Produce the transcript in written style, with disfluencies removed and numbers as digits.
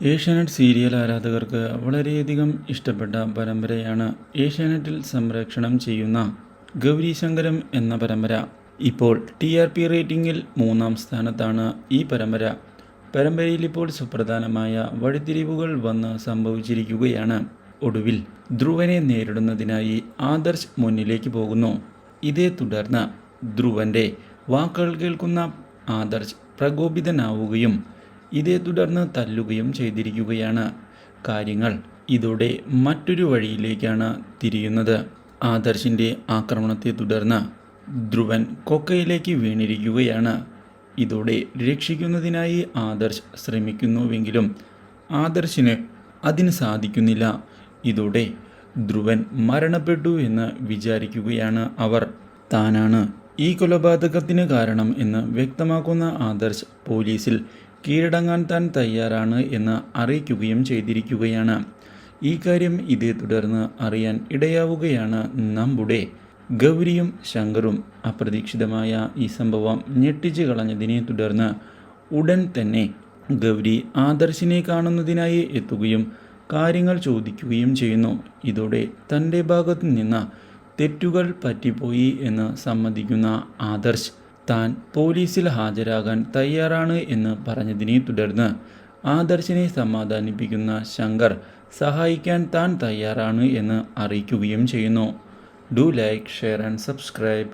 Asianet serial ആരാധകർക്ക് വളരെയധികം ഇഷ്ടപ്പെട്ട പരമ്പരയാണ് ഏഷ്യാനെറ്റിൽ സംപ്രേഷണം ചെയ്യുന്ന ഗൗരി ശങ്കരം എന്ന പരമ്പര. ഇപ്പോൾ TRP റേറ്റിംഗിൽ 3-ാം സ്ഥാനത്താണ് ഈ പരമ്പര. പരമ്പരയിൽ ഇപ്പോൾ സുപ്രധാനമായ വഴിത്തിരിവുകൾ വന്ന് സംഭവിച്ചിരിക്കുകയാണ്. ഒടുവിൽ ധ്രുവനെ നേരിടുന്നതിനായി ആദർശ് മുന്നിലേക്ക് പോകുന്നു. ഇതേ തുടർന്ന് ധ്രുവൻ്റെ വാക്കുകൾ കേൾക്കുന്ന ആദർശ് പ്രകോപിതനാവുകയും ഇതേ തുടർന്ന് തല്ലുകയും ചെയ്തിരിക്കുകയാണ്. കാര്യങ്ങൾ ഇതോടെ മറ്റൊരു വഴിയിലേക്കാണ് തിരിയുന്നത്. ആദർശിൻ്റെ ആക്രമണത്തെ തുടർന്ന് ധ്രുവൻ കൊക്കയിലേക്ക് വീണിരിക്കുകയാണ്. ഇതോടെ രക്ഷിക്കുന്നതിനായി ആദർശ് ശ്രമിക്കുന്നുവെങ്കിലും ആദർശിന് അതിന് സാധിക്കുന്നില്ല. ഇതോടെ ധ്രുവൻ മരണപ്പെട്ടു എന്ന് വിചാരിക്കുകയാണ് അവർ. താനാണ് ഈ കൊലപാതകത്തിന് കാരണം എന്ന് വ്യക്തമാക്കുന്ന ആദർശ് പോലീസിൽ കീഴടങ്ങാൻ താൻ തയ്യാറാണ് എന്ന് അറിയിക്കുകയും ചെയ്തിരിക്കുകയാണ്. ഈ കാര്യം ഇതേ തുടർന്ന് അറിയാൻ ഇടയാവുകയാണ് നമ്മുടെ ഗൗരിയും ശങ്കറും. അപ്രതീക്ഷിതമായ ഈ സംഭവം ഞെട്ടിച്ചു കളഞ്ഞതിനെ തുടർന്ന് ഉടൻ തന്നെ ഗൗരി ആദർശിനെ കാണുന്നതിനായി എത്തുകയും കാര്യങ്ങൾ ചോദിക്കുകയും ചെയ്യുന്നു. ഇതോടെ തൻ്റെ ഭാഗത്തു നിന്ന് തെറ്റുകൾ പറ്റിപ്പോയി എന്ന് സമ്മതിക്കുന്ന ആദർശ് താൻ പോലീസിൽ ഹാജരാകാൻ തയ്യാറാണ് എന്ന് പറഞ്ഞതിനെ തുടർന്ന് ആദർശിനെ സമാധാനിപ്പിക്കുന്ന ശങ്കർ സഹായിക്കാൻ താൻ തയ്യാറാണ് എന്ന് അറിയിക്കുകയും ചെയ്യുന്നു. Do like, share and subscribe.